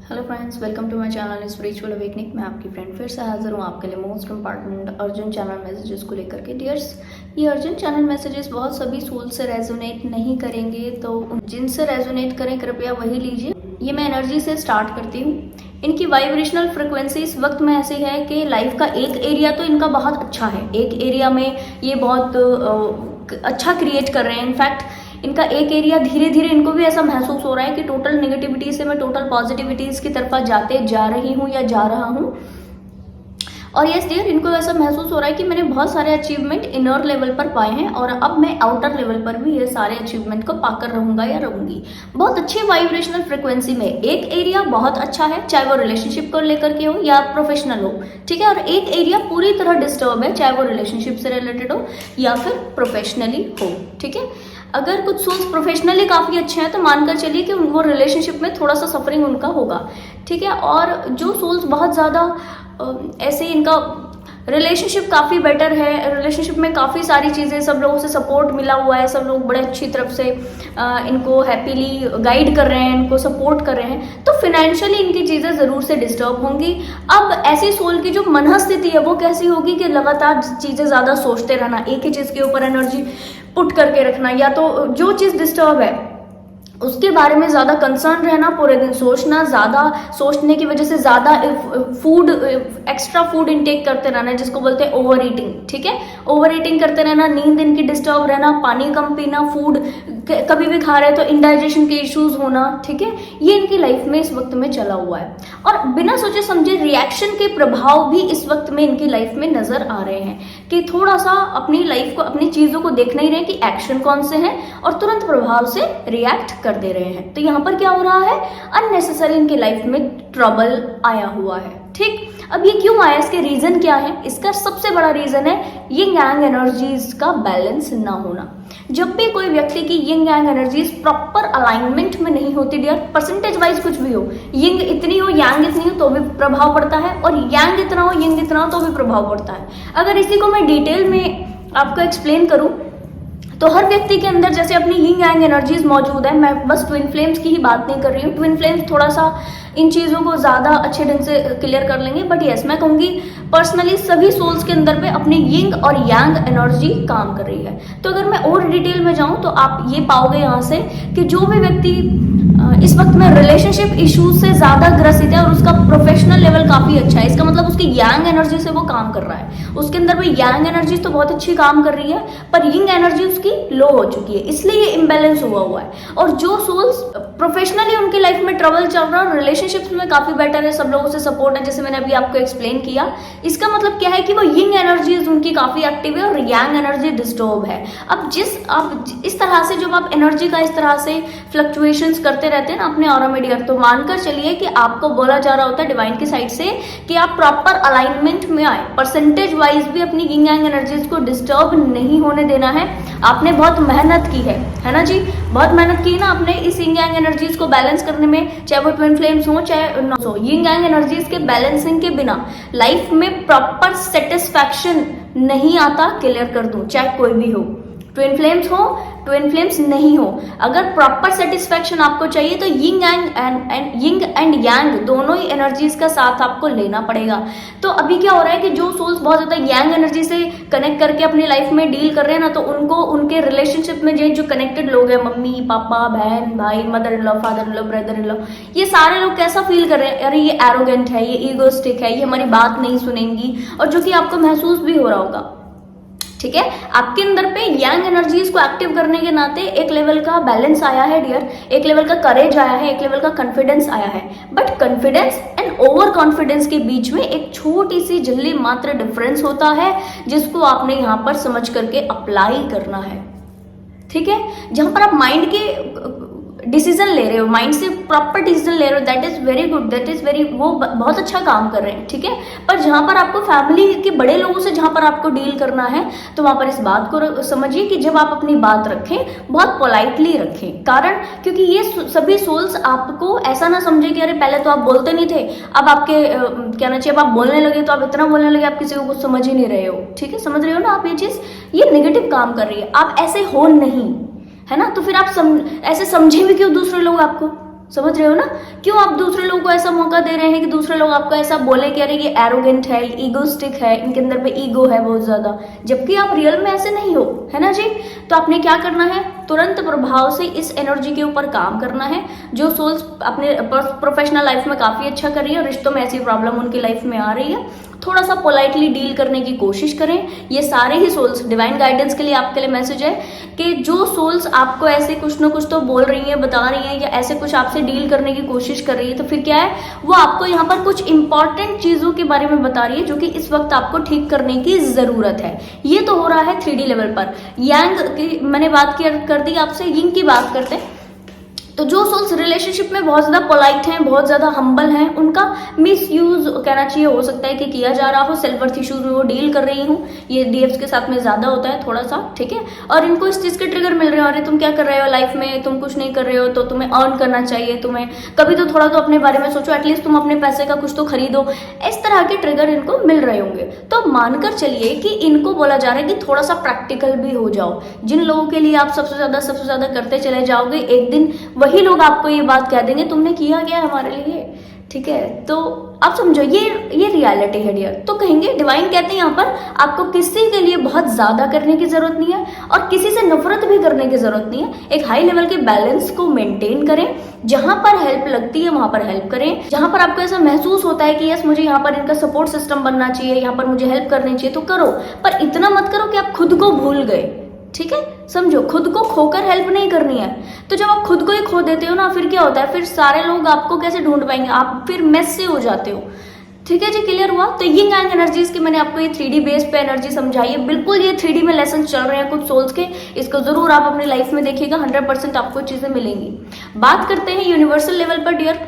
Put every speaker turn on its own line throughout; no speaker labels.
Hello friends, welcome to my channel spiritual awakening. मैं आपकी friend फिर से हाजिर हूँ आपके लिए most important urgent channel messages को लेकर के। डियर्स, ये अर्जेंट चैनल मैसेजेस बहुत सभी सोल से रेजोनेट नहीं करेंगे, तो जिनसे रेजोनेट करें कृपया वही लीजिए। ये मैं एनर्जी से स्टार्ट करती हूँ। इनकी वाइब्रेशनल फ्रिक्वेंसी इस वक्त में ऐसी है कि लाइफ का एक एरिया तो इनका बहुत अच्छा है, एक एरिया में ये बहुत अच्छा क्रिएट कर रहे हैं। इनफैक्ट इनका एक एरिया धीरे धीरे इनको भी ऐसा महसूस हो रहा है कि टोटल नेगेटिविटी से मैं टोटल पॉजिटिविटीज की तरफ जाते जा रही हूँ या जा रहा हूँ। और यस डियर, इनको ऐसा महसूस हो रहा है कि मैंने बहुत सारे अचीवमेंट इनर लेवल पर पाए हैं और अब मैं आउटर लेवल पर भी ये सारे अचीवमेंट को पाकर रहूंगा या रहूंगी। बहुत अच्छी वाइब्रेशनल फ्रिक्वेंसी में एक एरिया बहुत अच्छा है, चाहे वो रिलेशनशिप को लेकर के हो या प्रोफेशनल हो, ठीक है। और एक एरिया पूरी तरह डिस्टर्ब है, चाहे वो रिलेशनशिप से रिलेटेड हो या फिर प्रोफेशनली हो, ठीक है। अगर कुछ सोल्स प्रोफेशनली काफ़ी अच्छे हैं तो मानकर चलिए कि वो रिलेशनशिप में थोड़ा सा सफरिंग उनका होगा, ठीक है। और जो सोल्स बहुत ज़्यादा ऐसे इनका रिलेशनशिप काफ़ी बेटर है, रिलेशनशिप में काफ़ी सारी चीज़ें, सब लोगों से सपोर्ट मिला हुआ है, सब लोग बड़े अच्छी तरफ से इनको हैप्पीली गाइड कर रहे हैं, इनको सपोर्ट कर रहे हैं, तो फिनेंशियली इनकी चीज़ें ज़रूर से डिस्टर्ब होंगी। अब ऐसी सोल की जो मनस्थिति है वो कैसी होगी कि लगातार चीज़ें ज़्यादा सोचते रहना, एक ही चीज़ के ऊपर एनर्जी पुट करके रखना, या तो जो चीज़ डिस्टर्ब है उसके बारे में ज़्यादा कंसर्न रहना, पूरे दिन सोचना, ज़्यादा सोचने की वजह से ज़्यादा फूड, एक्स्ट्रा फूड इनटेक करते रहना, जिसको बोलते हैं ओवर ईटिंग, ठीक है। ओवर ईटिंग करते रहना, नींद इनकी डिस्टर्ब रहना, पानी कम पीना, फूड कभी भी खा रहे तो इंडाइजेशन के इश्यूज होना, ठीक है। ये इनकी लाइफ में इस वक्त में चला हुआ है और बिना सोचे समझे रिएक्शन के प्रभाव भी इस वक्त में इनकी लाइफ में नजर आ रहे हैं कि थोड़ा सा अपनी लाइफ को, अपनी चीज़ों को देख नहीं रहे कि एक्शन कौन से हैं और तुरंत प्रभाव से रिएक्ट कर दे रहे हैं। तो यहाँ पर क्या हो रहा है, अननेसेसरी इनकी लाइफ में ट्रबल आया हुआ है, ठीक। अब ये क्यों आया, इसके रीजन क्या है? इसका सबसे बड़ा रीजन है यिंग यांग एनर्जीज का बैलेंस ना होना। जब भी कोई व्यक्ति की यिंग यांग एनर्जीज प्रॉपर अलाइनमेंट में नहीं होती डियर, परसेंटेज वाइज कुछ भी हो, यिंग इतनी हो यांग इतनी हो तो भी प्रभाव पड़ता है, और यांग इतना हो यिंग इतना हो तो भी प्रभाव पड़ता है। अगर इसी को मैं डिटेल में आपको एक्सप्लेन करूं तो हर व्यक्ति के अंदर जैसे अपनी यिंग यांग एनर्जीज मौजूद है। मैं बस ट्विन फ्लेम्स की ही बात नहीं कर रही हूँ, ट्विन फ्लेम्स थोड़ा सा इन चीज़ों को ज़्यादा अच्छे ढंग से क्लियर कर लेंगे, बट यस मैं कहूँगी पर्सनली सभी सोल्स के अंदर पे अपनी यिंग और यांग एनर्जी काम कर रही है। तो अगर मैं और डिटेल में जाऊँ तो आप ये पाओगे यहाँ से कि जो भी व्यक्ति इस वक्त में रिलेशनशिप इश्यूज से ज़्यादा ग्रसित है और उसका प्रोफेशनल लेवल काफ़ी अच्छा है, इसका मतलब उसकी यांग एनर्जी से वो काम कर रहा है, उसके अंदर भी यांग एनर्जी तो बहुत अच्छी काम कर रही है पर यिंग एनर्जी उसकी लो हो चुकी है, इसलिए ये इम्बैलेंस हुआ है। और जो सोल्स प्रोफेशनली उनकी लाइफ में ट्रबल चल रहा है और रिलेशनशिप्स में काफ़ी बेटर है, सब लोगों से सपोर्ट है, जैसे मैंने अभी आपको एक्सप्लेन किया, इसका मतलब क्या है कि वो यिंग एनर्जीज उनकी काफ़ी एक्टिव है और यांग एनर्जी डिस्टर्ब है। अब इस तरह से जब आप एनर्जी का इस तरह से फ्लक्चुएशंस करते रहते हैं ना अपने ऑरा में डियर, तो मानकर चलिए कि आपको बोला जा रहा होता है डिवाइन की साइड से कि आप प्रॉपर अलाइनमेंट में आए, परसेंटेज वाइज भी अपनी यिंग यांग एनर्जीज को डिस्टर्ब नहीं होने देना है। आपने बहुत मेहनत की है ना जी, बहुत मेहनत की ना आपने इस यिंग यांग एनर्जीज को बैलेंस करने में, चाहे वो ट्विन फ्लेम्स हो चाहे नॉन हो। यिंग यांग एनर्जीज के बैलेंसिंग के बिना लाइफ में प्रॉपर सेटिस्फैक्शन नहीं आता, क्लियर कर दूं, चाहे कोई भी हो, ट्विन फ्लेम्स हो ट्विन फ्लेम्स नहीं हो, अगर प्रॉपर सेटिस्फैक्शन आपको चाहिए तो यिंग एंड यांग दोनों ही एनर्जीज का साथ आपको लेना पड़ेगा। तो अभी क्या हो रहा है कि जो सोल्स बहुत ज्यादा यांग एनर्जी से कनेक्ट करके अपनी लाइफ में डील कर रहे हैं ना, तो उनको उनके रिलेशनशिप में जो कनेक्टेड लोग हैं, मम्मी पापा बहन भाई, mother in law father in law brother in law, ये सारे लोग कैसा फील कर रहे हैं, अरे ये एरोगेंट है, ये ईगोस्टिक है, ये हमारी बात नहीं सुनेंगी, और जो कि आपको महसूस भी हो रहा होगा, ठीक है। आपके अंदर पे यांग एनर्जीज को एक्टिव करने के नाते एक लेवल का बैलेंस आया है डियर, एक लेवल का करेज आया है, एक लेवल का कॉन्फिडेंस आया है, but confidence and over confidence के बीच में एक छोटी सी जल्दी मात्र डिफरेंस होता है, जिसको आपने यहाँ पर समझ करके अप्लाई करना है, ठीक है। जहां पर आप माइंड के डिसीजन ले रहे हो, माइंड से प्रॉपर डिसीजन ले रहे हो, that is very good, that is very, वो बहुत अच्छा काम कर रहे हैं, ठीक है। पर जहां पर आपको फैमिली के बड़े लोगों से जहां पर आपको डील करना है, तो वहां पर इस बात को समझिए कि जब आप अपनी बात रखें बहुत पोलाइटली रखें, कारण क्योंकि ये सभी सोल्स आपको ऐसा ना समझे कि अरे पहले तो आप बोलते नहीं थे, अब आपके कहना चाहिए अब आप बोलने लगे तो आप इतना बोलने लगे आप किसी को कुछ समझ ही नहीं रहे हो, ठीक है। समझ रहे हो ना आप, ये चीज ये नेगेटिव काम कर रही है, आप ऐसे हो नहीं, है ना। तो फिर आप ऐसे समझे भी क्यों दूसरे लोग आपको, समझ रहे हो ना? क्यों आप दूसरे लोगों को ऐसा मौका दे रहे हैं कि दूसरे लोग आपको ऐसा बोले कि अरे ये एरोगेंट है, ईगोस्टिक है, इनके अंदर में ईगो है बहुत ज्यादा, जबकि आप रियल में ऐसे नहीं हो, है ना जी? तो आपने क्या करना है, तुरंत प्रभाव से इस एनर्जी के ऊपर काम करना है। जो सोल्स अपने प्रोफेशनल लाइफ में काफी अच्छा कर रही है, रिश्तों में ऐसी प्रॉब्लम उनकी लाइफ में आ रही है, थोड़ा सा पोलाइटली डील करने की कोशिश करें। ये सारे ही सोल्स डिवाइन गाइडेंस के लिए आपके लिए मैसेज है कि जो सोल्स आपको ऐसे कुछ ना कुछ तो बोल रही हैं, बता रही हैं, या ऐसे कुछ आपसे डील करने की कोशिश कर रही है, तो फिर क्या है, वो आपको यहाँ पर कुछ इंपॉर्टेंट चीजों के बारे में बता रही है जो कि इस वक्त आपको ठीक करने की जरूरत है। ये तो हो रहा है 3D लेवल पर। यांग की मैंने बात कर दी आपसे, यिंग की बात करते हैं। तो जो सोल्स रिलेशनशिप में बहुत ज्यादा पोलाइट हैं, बहुत ज्यादा हम्बल हैं, उनका मिस यूज कहना चाहिए, हो सकता है कि किया जा रहा हो। सेल्फ वर्थ इश्यूज में वो डील कर रही हूँ, ये डीएफ्स के साथ में ज्यादा होता है थोड़ा सा, ठीक है। और इनको इस चीज के ट्रिगर मिल रहे हैं, अरे तुम क्या कर रहे हो लाइफ में, तुम कुछ नहीं कर रहे हो तो तुम्हें अर्न करना चाहिए, तुम्हें कभी तो थोड़ा तो अपने बारे में सोचो, एटलीस्ट तुम अपने पैसे का कुछ तो खरीदो। इस तरह के ट्रिगर इनको मिल रहे होंगे। तो मानकर चलिए कि इनको बोला जा रहा है कि थोड़ा सा प्रैक्टिकल भी हो जाओ। जिन लोगों के लिए आप सबसे ज्यादा करते चले जाओगे, एक दिन वही लोग आपको ये बात कह देंगे तुमने किया क्या हमारे लिए, ठीक है। तो आप समझो ये रियलिटी है डियर। तो कहेंगे, डिवाइन कहते हैं यहाँ पर आपको किसी के लिए बहुत ज्यादा करने की जरूरत नहीं है और किसी से नफरत भी करने की जरूरत नहीं है। एक हाई लेवल के बैलेंस को मेंटेन करें, जहां पर हेल्प लगती है वहां पर हेल्प करें, जहां पर आपको ऐसा महसूस होता है कि यस मुझे यहाँ पर इनका सपोर्ट सिस्टम बनना चाहिए, यहाँ पर मुझे हेल्प करनी चाहिए, तो करो। पर इतना मत करो कि आप खुद को भूल गए, ठीक है। समझो, खुद को खोकर हेल्प नहीं करनी है। तो जब आप खुद को ही खो देते हो ना, फिर क्या होता है, फिर सारे लोग आपको कैसे ढूंढ पाएंगे, आप फिर मेस से हो जाते हो, ठीक है जी। क्लियर हुआ? तो यिंग एंड एनर्जीज की मैंने आपको ये 3D बेस पे एनर्जी समझाई है। बिल्कुल ये 3D में लेसन चल रहे हैं कुछ सोल्स के, इसको जरूर आप अपनी लाइफ में देखिएगा, 100% आपको चीजें मिलेंगी। बात करते हैं यूनिवर्सल लेवल पर डियर।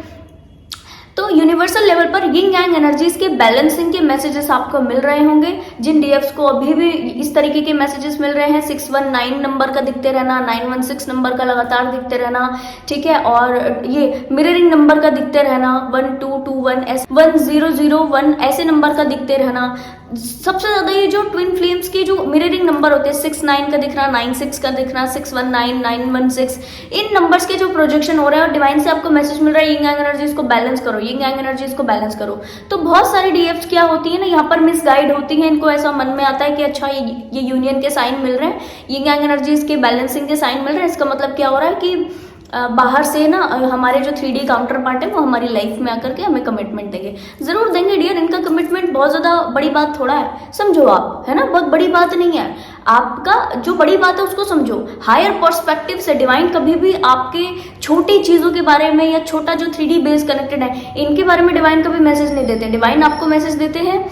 तो यूनिवर्सल लेवल पर यिंग यांग एनर्जीज के बैलेंसिंग के मैसेजेस आपको मिल रहे होंगे। जिन डीएफ्स को अभी भी इस तरीके के मैसेजेस मिल रहे हैं, 619 नंबर का दिखते रहना, 916 नंबर का लगातार दिखते रहना, ठीक है। और ये मिररिंग नंबर का दिखते रहना, 1221 1001 ऐसे नंबर का दिखते रहना। सबसे ज्यादा ये जो ट्विन फ्लेम्स के जो मिररिंग नंबर होते हैं, 69 का दिखना, 96 का दिखना, 619 916, इन नंबर्स के जो प्रोजेक्शन हो रहे हैं और डिवाइन से आपको मैसेज मिल रहा है, यिंग यांग एनर्जीज को बैलेंस करो, यिंग यांग एनर्जीज को बैलेंस करो। तो बहुत सारी डीएफ्स क्या होती है ना, यहाँ पर मिसगाइड होती हैं। इनको ऐसा मन में आता है कि अच्छा ये यूनियन के साइन मिल रहे हैं, यिंग यांग एनर्जीज के बैलेंसिंग के साइन मिल रहे हैं, इसका मतलब क्या हो रहा है कि बाहर से ना हमारे जो 3D काउंटर पार्ट है वो हमारी लाइफ में आकर के हमें कमिटमेंट देंगे, जरूर देंगे डियर। इनका कमिटमेंट बहुत ज्यादा बड़ी बात थोड़ा है, समझो आप, है ना, बहुत बड़ी बात नहीं है। आपका जो बड़ी बात है उसको समझो। हायर पर्सपेक्टिव से डिवाइन कभी भी आपके छोटी चीजों के बारे में या छोटा जो 3D बेस कनेक्टेड है इनके बारे में डिवाइन कभी मैसेज नहीं देते। डिवाइन आपको मैसेज देते हैं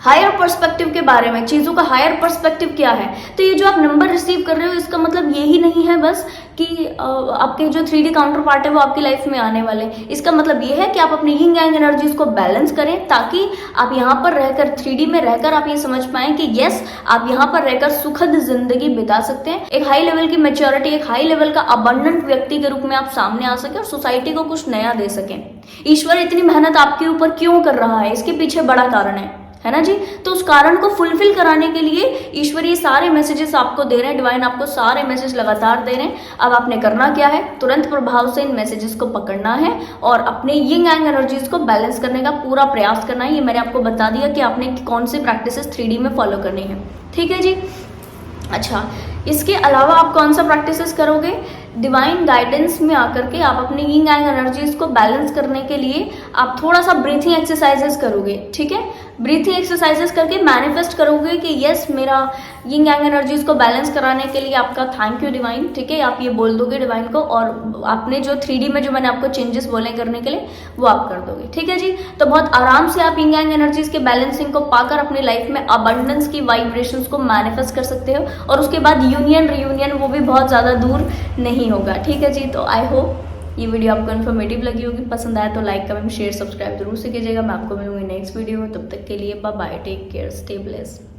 हायर पर्सपेक्टिव के बारे में, चीजों का हायर पर्सपेक्टिव क्या है। तो ये जो आप नंबर रिसीव कर रहे हो इसका मतलब यही नहीं है बस कि आपके जो 3D काउंटर पार्ट है वो आपकी लाइफ में आने वाले। इसका मतलब ये है कि आप अपनी यिंग यांग एनर्जीज को बैलेंस करें, ताकि आप यहाँ पर रहकर 3D में रहकर आप ये समझ पाए कि यस आप यहाँ पर रहकर सुखद जिंदगी बिता सकते हैं। एक हाई लेवल की मैच्योरिटी, एक हाई लेवल का अबंडेंट व्यक्ति के रूप में आप सामने आ सके और सोसाइटी को कुछ नया दे सके। ईश्वर इतनी मेहनत आपके ऊपर क्यों कर रहा है, इसके पीछे बड़ा कारण है ना जी। तो उस कारण को फुलफिल कराने के लिए ईश्वर ये सारे मैसेजेस आपको दे रहे हैं, डिवाइन आपको सारे मैसेज लगातार दे रहे हैं। अब आपने करना क्या है, तुरंत प्रभाव से इन मैसेजेस को पकड़ना है और अपने यिंग यांग एनर्जीज को बैलेंस करने का पूरा प्रयास करना है। ये मैंने आपको बता दिया कि आपने कौन सी प्रैक्टिसेस 3D में फॉलो करनी है, ठीक है जी। अच्छा, इसके अलावा आप कौन सा प्रैक्टिसेस करोगे, डिवाइन गाइडेंस में आकर के आप अपनी यिंग यांग एनर्जीज को बैलेंस करने के लिए आप थोड़ा सा ब्रीथिंग एक्सरसाइजेस करोगे, ठीक है। ब्रीथिंग एक्सरसाइजेस करके मैनिफेस्ट करोगे कि यस मेरा यिंग यांग एनर्जीज को बैलेंस कराने के लिए आपका थैंक यू डिवाइन, ठीक है। आप ये बोल दोगे डिवाइन को और आपने जो 3D में जो मैंने आपको चेंजेस बोले करने के लिए वो आप कर दोगे, ठीक है जी। तो बहुत आराम से आप यिंग यांग एनर्जीज के बैलेंसिंग को पाकर अपनी लाइफ में अबंडेंस की वाइब्रेशंस को मैनिफेस्ट कर सकते हो और उसके बाद यूनियन रियूनियन वो भी बहुत ज़्यादा दूर नहीं होगा, ठीक है जी। तो आई होप ये वीडियो आपको इन्फॉर्मेटिव लगी होगी, पसंद आया तो लाइक कमेंट शेयर सब्सक्राइब जरूर से कीजिएगा। मैं आपको मिलूंगी नेक्स्ट वीडियो में, तब तक के लिए bye bye, take care, stay blessed.